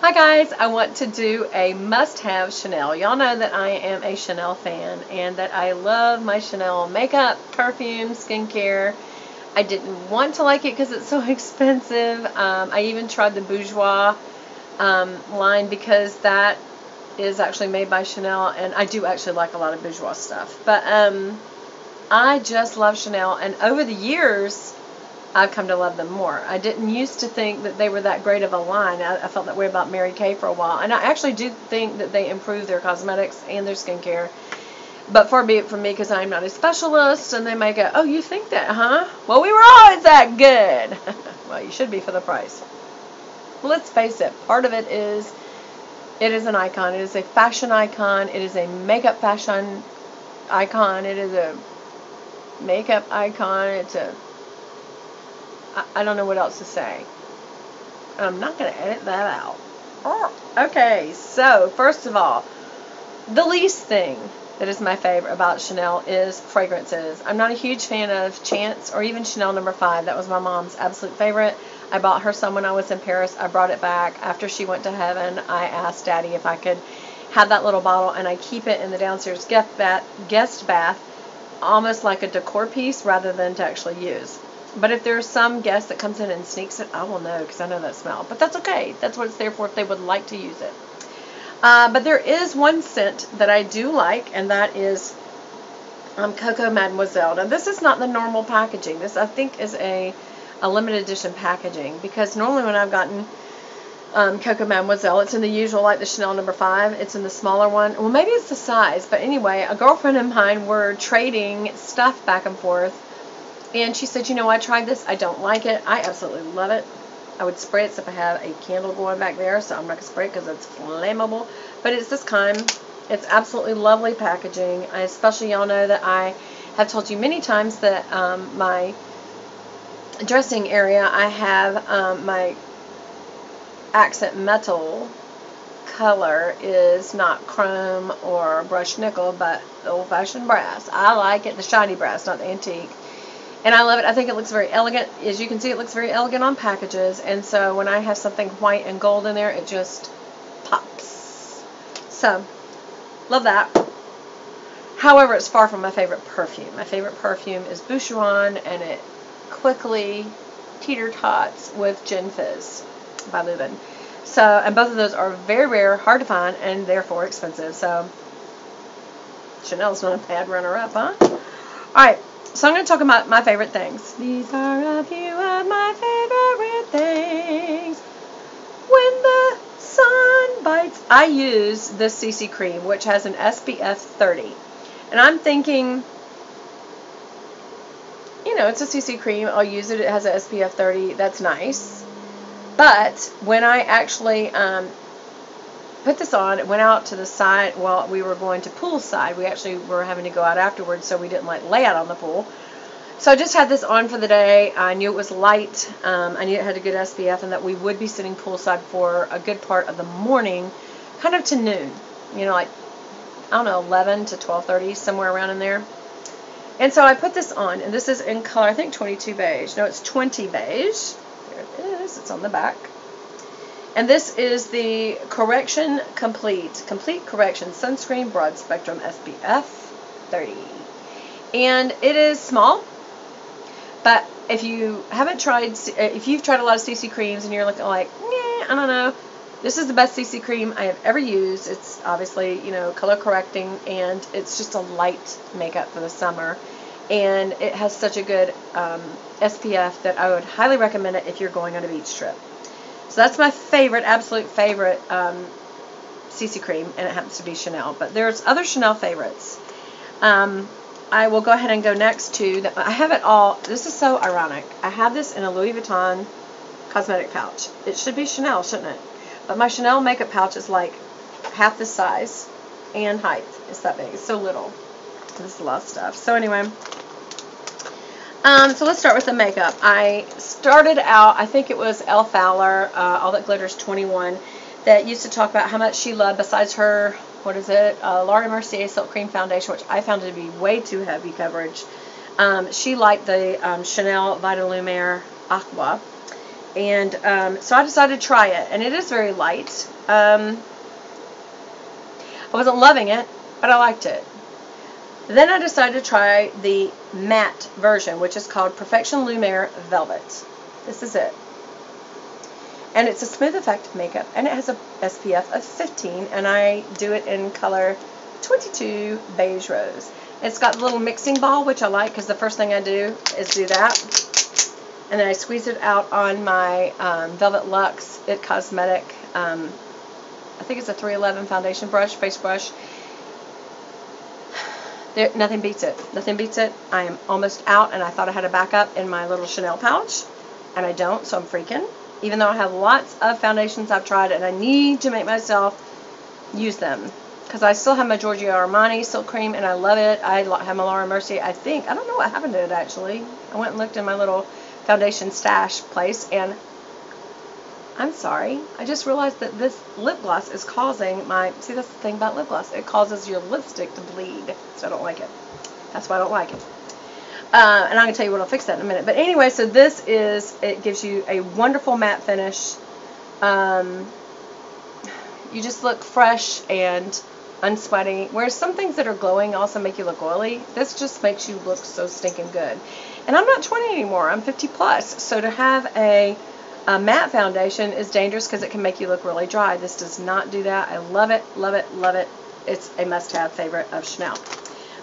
Hi guys, I want to do a must-have Chanel. Y'all know that I am a Chanel fan and that I love my Chanel makeup, perfume, skincare. I didn't want to like it because it's so expensive. I even tried the Bourjois line because that is actually made by Chanel, and I do actually like a lot of Bourjois stuff. But I just love Chanel, and over the years I've come to love them more. I didn't used to think that they were that great of a line. I felt that way about Mary Kay for a while. And I actually do think that they improve their cosmetics and their skincare. But far be it from me, because I'm not a specialist. And they may go, oh, you think that, huh? Well, we were always that good. Well, you should be for the price. Let's face it. Part of it is an icon. It is a fashion icon. It is a makeup fashion icon. It is a makeup icon. It's a... I don't know what else to say. I'm not going to edit that out. Okay, so first of all, the least thing that is my favorite about Chanel is fragrances. I'm not a huge fan of Chance or even Chanel No. 5. That was my mom's absolute favorite. I bought her some when I was in Paris. I brought it back. After she went to heaven, I asked Daddy if I could have that little bottle, and I keep it in the downstairs guest bath almost like a decor piece rather than to actually use. But if there's some guest that comes in and sneaks it, I will know because I know that smell. But that's okay. That's what it's there for if they would like to use it. But there is one scent that I do like, and that is Coco Mademoiselle. Now, this is not the normal packaging. This, I think, is a limited edition packaging, because normally when I've gotten Coco Mademoiselle, it's in the usual, like the Chanel No. 5. It's in the smaller one. Well, maybe it's the size. But anyway, a girlfriend of mine were trading stuff back and forth. And she said, you know, I tried this. I don't like it. I absolutely love it. I would spray it if I have a candle going back there, so I'm not going to spray it because it's flammable. But it's this kind. It's absolutely lovely packaging. I especially, y'all know that I have told you many times that my dressing area, I have my accent metal color is not chrome or brushed nickel, but old-fashioned brass. I like it, the shiny brass, not the antique. And I love it. I think it looks very elegant. As you can see, it looks very elegant on packages. And so when I have something white and gold in there, it just pops. So, love that. However, it's far from my favorite perfume. My favorite perfume is Boucheron, and it quickly teeter-tots with Gin Fizz by Lubin. So, and both of those are very rare, hard to find, and therefore expensive. So, Chanel's not a bad runner-up, huh? Alright. So I'm going to talk about my favorite things. These are a few of my favorite things. When the sun bites. I use this CC cream, which has an SPF 30. And I'm thinking, you know, it's a CC cream. I'll use it. It has an SPF 30. That's nice. But when I actually put this on, it went out to the side while we were going to poolside. We actually were having to go out afterwards, so we didn't lay out on the pool. So I just had this on for the day. I knew it was light. I knew it had a good SPF, and that we would be sitting poolside for a good part of the morning, kind of to noon. You know, like, I don't know, 11 to 12:30, somewhere around in there. And so I put this on, and this is in color, I think 22 beige. No, it's 20 beige. There it is. It's on the back. And this is the Correction Complete Correction Sunscreen Broad Spectrum SPF 30. And it is small, but if you haven't tried, if you've tried a lot of CC creams and you're looking like, I don't know, this is the best CC cream I have ever used. It's obviously, you know, color correcting, and it's just a light makeup for the summer. And it has such a good SPF that I would highly recommend it if you're going on a beach trip. So that's my favorite, absolute favorite CC cream, and it happens to be Chanel. But there's other Chanel favorites. I will go ahead and go next to, I have it all, this is so ironic. I have this in a Louis Vuitton cosmetic pouch. It should be Chanel, shouldn't it? But my Chanel makeup pouch is like half the size and height. It's that big. It's so little. This is a lot of stuff. So anyway, so let's start with the makeup. I started out, I think it was Elle Fowler, All That Glitters 21, that used to talk about how much she loved, besides her, what is it, Laura Mercier Silk Cream Foundation, which I found it to be way too heavy coverage. She liked the Chanel Vitalumiere Aqua. And so I decided to try it, and it is very light. I wasn't loving it, but I liked it. Then I decided to try the matte version, which is called Perfection Lumiere Velvet. This is it. And it's a smooth effect makeup, and it has a SPF of 15, and I do it in color 22 Beige Rose. It's got a little mixing ball, which I like, because the first thing I do is do that. And then I squeeze it out on my Velvet Luxe It Cosmetic, I think it's a 311 foundation brush, face brush. Nothing beats it. Nothing beats it. I am almost out, and I thought I had a backup in my little Chanel pouch, and I don't, so I'm freaking. Even though I have lots of foundations I've tried, and I need to make myself use them. Because I still have my Giorgio Armani Silk Cream, and I love it. I have my Laura Mercier, I think. I don't know what happened to it, actually. I went and looked in my little foundation stash place, and I'm sorry. I just realized that this lip gloss is causing my... See, that's the thing about lip gloss. It causes your lipstick to bleed. So I don't like it. That's why I don't like it. And I'm going to tell you what, I'll fix that in a minute. But anyway, so this is... It gives you a wonderful matte finish. You just look fresh and unsweaty. Whereas some things that are glowing also make you look oily. This just makes you look so stinking good. And I'm not 20 anymore. I'm 50 plus. So to have a matte foundation is dangerous because it can make you look really dry. This does not do that. I love it, love it, love it. It's a must-have favorite of Chanel.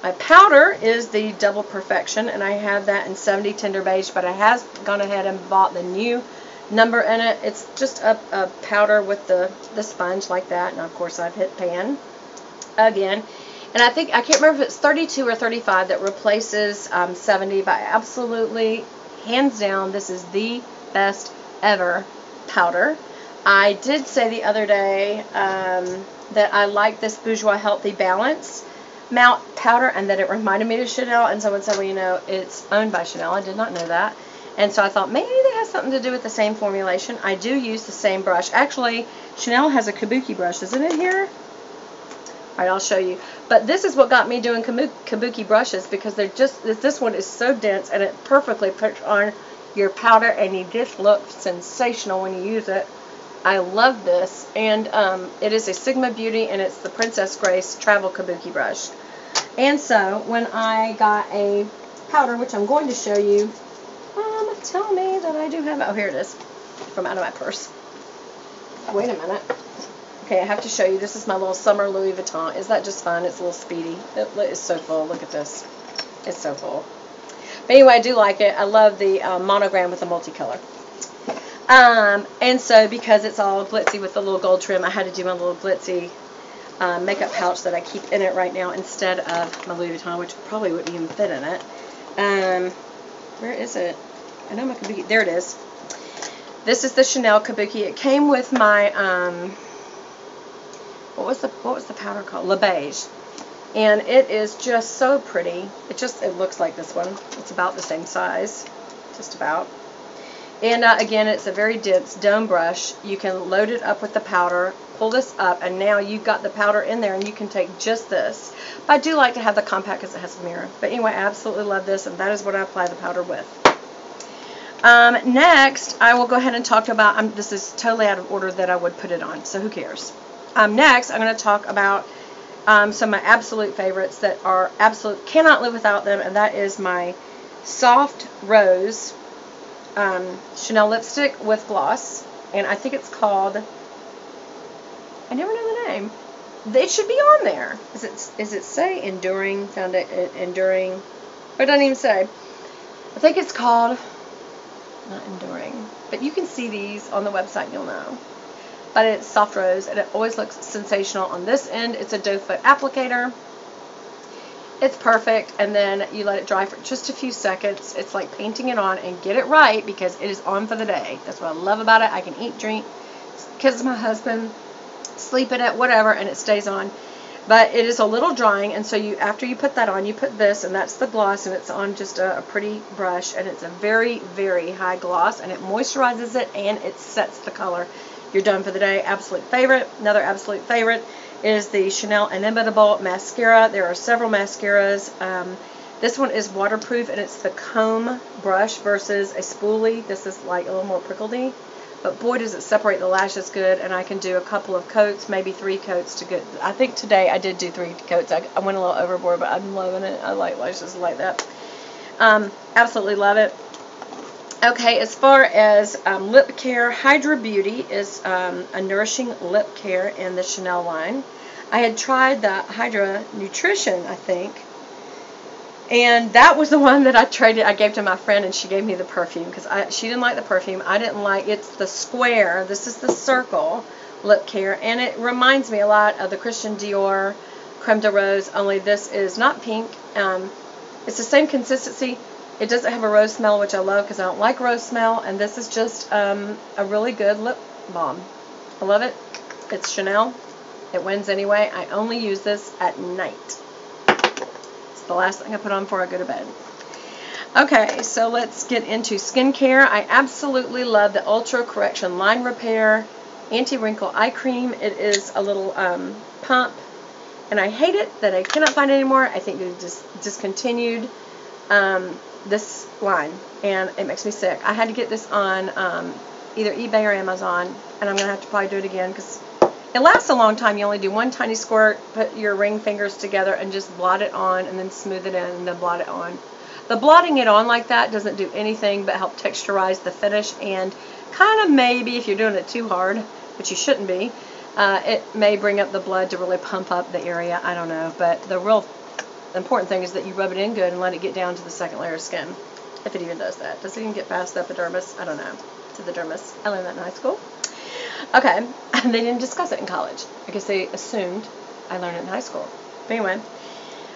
My powder is the Double Perfection, and I have that in 70 Tender Beige, but I have gone ahead and bought the new number in it. It's just a powder with the sponge like that, and of course I've hit pan again. And I can't remember if it's 32 or 35 that replaces 70, but absolutely, hands down, this is the best ever powder. I did say the other day that I like this Bourjois Healthy Balance Mount powder, and that it reminded me of Chanel, and someone said, well, you know, it's owned by Chanel. I did not know that. And so I thought maybe that has something to do with the same formulation. I do use the same brush. Actually, Chanel has a Kabuki brush. Isn't it here? All right, I'll show you. But this is what got me doing Kabuki brushes, because they're just, this one is so dense, and it perfectly puts on your powder, and you just look sensational when you use it. I love this, and it is a Sigma Beauty, and it's the Princess Grace Travel Kabuki brush. And so when I got a powder, which I'm going to show you, tell me that I do have it. Oh, here it is, from out of my purse. Wait a minute. Okay, I have to show you. This is my little summer Louis Vuitton. Is that just fun? It's a little speedy. It is so full. Look at this. It's so full. But anyway, I do like it. I love the monogram with the multicolor. And so because it's all glitzy with the little gold trim, I had to do my little glitzy makeup pouch that I keep in it right now instead of my Louis Vuitton, which probably wouldn't even fit in it. Where is it? I know my Kabuki. There it is. This is the Chanel Kabuki. It came with my what was the powder called? Le Beige. And it is just so pretty. It looks like this one. It's about the same size, just about. And again, it's a very dense dome brush. You can load it up with the powder, pull this up, and now you've got the powder in there, and you can take just this. But I do like to have the compact because it has a mirror. But anyway, I absolutely love this, and that is what I apply the powder with. Next, I will go ahead and talk about, this is totally out of order that I would put it on, so who cares? Next, I'm going to talk about some of my absolute favorites that are absolute, cannot live without them, and that is my Soft Rose Chanel lipstick with gloss, and I think it's called, I never know the name. It should be on there. Is it say Enduring Enduring? It doesn't even say. I think it's called, not Enduring, but you can see these on the website and you'll know. But it's Soft Rose, and it always looks sensational. On this end, it's a doe foot applicator. It's perfect, and then you let it dry for just a few seconds. It's like painting it on, and get it right because it is on for the day. That's what I love about it. I can eat, drink, kiss my husband, sleep in it, whatever, and it stays on. But it is a little drying, and so after you put that on, you put this, and that's the gloss, and it's on just a pretty brush, and it's a very, very high gloss, and it moisturizes it, and it sets the color. You're done for the day. Absolute favorite. Another absolute favorite is the Chanel Inimitable Mascara. There are several mascaras This one is waterproof, and it's the comb brush versus a spoolie. This is like a little more prickledy. But boy, does it separate the lashes good, and I can do a couple of coats, maybe 3 coats to get. I think today I did do 3 coats. I went a little overboard, but I'm loving it. I like lashes like that. Absolutely love it. Okay, as far as lip care, Hydra Beauty is a nourishing lip care in the Chanel line. I had tried the Hydra Nutrition, I think, and that was the one that I gave to my friend, and she gave me the perfume because she didn't like the perfume. I didn't like it's the square. This is the circle lip care, and it reminds me a lot of the Christian Dior Creme de Rose, only this is not pink. It's the same consistency. It doesn't have a rose smell, which I love because I don't like rose smell, and this is just a really good lip balm. I love it. It's Chanel. It wins anyway. I only use this at night. The last thing I put on before I go to bed. Okay, so let's get into skincare. I absolutely love the Ultra Correction Line Repair Anti-Wrinkle Eye Cream. It is a little pump, and I hate it that I cannot find it anymore. I think they just discontinued this line, and it makes me sick. I had to get this on either eBay or Amazon, and I'm going to have to probably do it again because it lasts a long time. You only do one tiny squirt, put your ring fingers together, and just blot it on, and then smooth it in, and then blot it on. The blotting it on like that doesn't do anything but help texturize the finish, and kind of maybe, if you're doing it too hard, which you shouldn't be, it may bring up the blood to really pump up the area. I don't know, but the real important thing is that you rub it in good and let it get down to the second layer of skin, if it even does that. Does it even get past the epidermis? I don't know. To the dermis. I learned that in high school. Okay, and they didn't discuss it in college. I guess they assumed I learned it in high school. But anyway,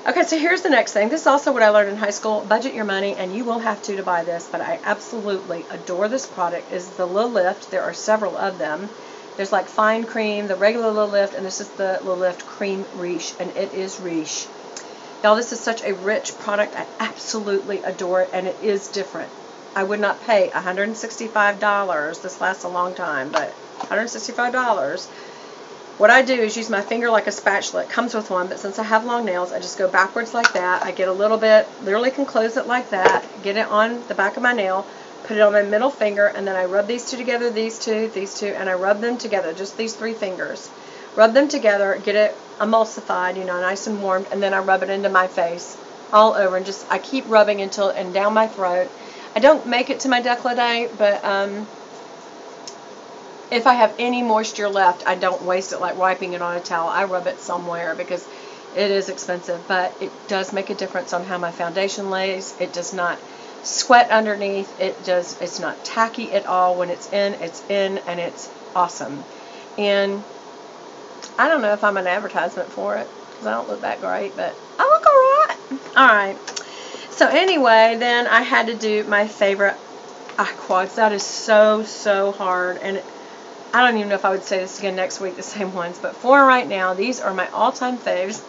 okay, so here's the next thing. This is also what I learned in high school. Budget your money, and you will have to buy this, but I absolutely adore this product. Is the Lil Lift. There are several of them. There's like fine cream, the regular Lil Lift, and this is the Lil Lift Cream Riche, and it is riche. Y'all, this is such a rich product. I absolutely adore it, and it is different. I would not pay $165. This lasts a long time, but $165. What I do is use my finger like a spatula. It comes with one, but since I have long nails, I just go backwards like that. I get a little bit, literally can close it like that, get it on the back of my nail, put it on my middle finger, and then I rub these two together, these two, and I rub them together, just these 3 fingers. Rub them together, get it emulsified, you know, nice and warmed, and then I rub it into my face all over, and just I keep rubbing until and down my throat. I don't make it to my décolleté, but if I have any moisture left, I don't waste it like wiping it on a towel. I rub it somewhere because it is expensive, but it does make a difference on how my foundation lays. It does not sweat underneath. It's not tacky at all. When it's in, and it's awesome. And I don't know if I'm an advertisement for it because I don't look that great, but I look alright. Alright. So anyway, then I had to do my favorite eye quads. That is so, so hard. And I don't even know if I would say this again next week, the same ones. But for right now, these are my all-time faves.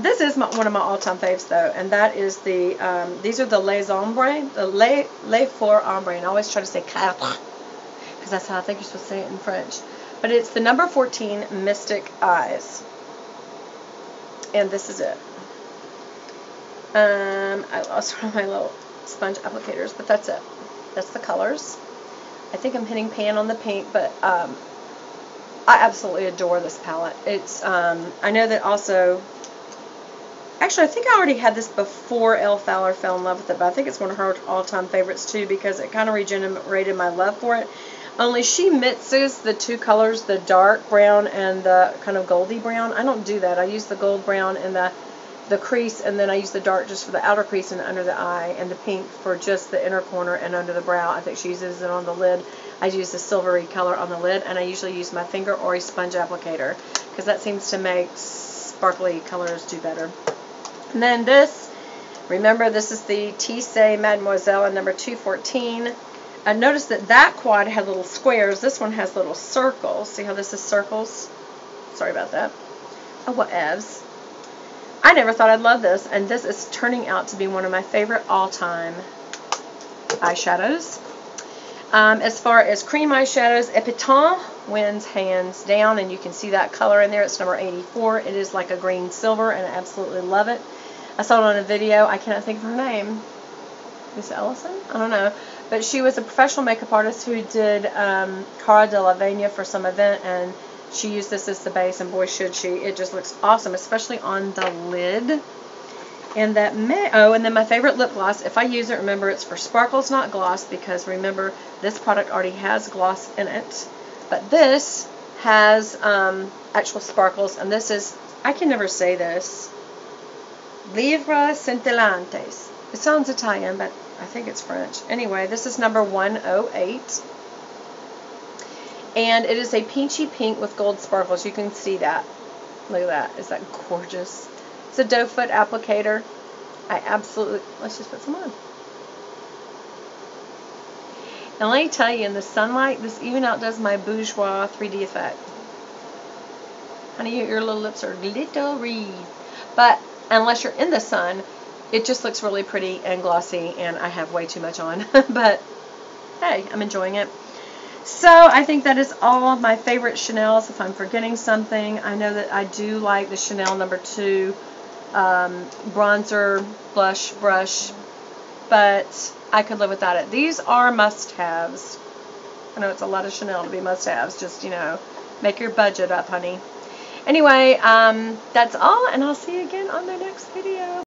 This is one of my all-time faves, though. And that is the, these are the Les Ombres. The Les Four Ombres. And I always try to say quatre, because that's how I think you're supposed to say it in French. But it's the number 14 Mystic Eyes. And this is it. I lost one of my little sponge applicators, but that's it. That's the colors. I think I'm hitting pan on the pink, but I absolutely adore this palette. It's I know that also, actually I think I already had this before Elle Fowler fell in love with it, but I think it's one of her all-time favorites too because it kind of regenerated my love for it. Only she mixes the 2 colors, the dark brown and the kind of goldy brown. I don't do that. I use the gold brown and the crease, and then I use the dark just for the outer crease and under the eye, and the pink for just the inner corner and under the brow. I think she uses it on the lid. I use the silvery color on the lid, and I usually use my finger or a sponge applicator because that seems to make sparkly colors do better. And then this, remember this is the Tissé Mademoiselle in number 214. I noticed that quad had little squares. This one has little circles. See how this is circles? Sorry about that. Oh, whatevs. I never thought I'd love this, and this is turning out to be one of my favorite all-time eyeshadows. As far as cream eyeshadows, Epiton wins hands down, and you can see that color in there. It's number 84. It is like a green silver, and I absolutely love it. I saw it on a video. I cannot think of her name. Is it Ellison? I don't know. But she was a professional makeup artist who did Cara Delevingne for some event, and she used this as the base, and boy should she. It just looks awesome, especially on the lid. And that and then my favorite lip gloss, if I use it, remember it's for sparkles, not gloss, because remember this product already has gloss in it. But this has actual sparkles, and this is, I can never say this, Livre Scintillantes. It sounds Italian, but I think it's French. Anyway, this is number 108. And it is a peachy pink with gold sparkles. You can see that. Look at that. Is that gorgeous? It's a doe foot applicator. Let's just put some on. And let me tell you, in the sunlight, this even outdoes my Bourjois 3D effect. Honey, your little lips are glittery. But unless you're in the sun, it just looks really pretty and glossy, and I have way too much on. But hey, I'm enjoying it. So I think that is all of my favorite Chanels. If I'm forgetting something, I know that I do like the Chanel No. 2 bronzer blush brush, but I could live without it. These are must-haves. I know it's a lot of Chanel to be must-haves. Just, you know, make your budget up, honey. Anyway, that's all, and I'll see you again on the next video.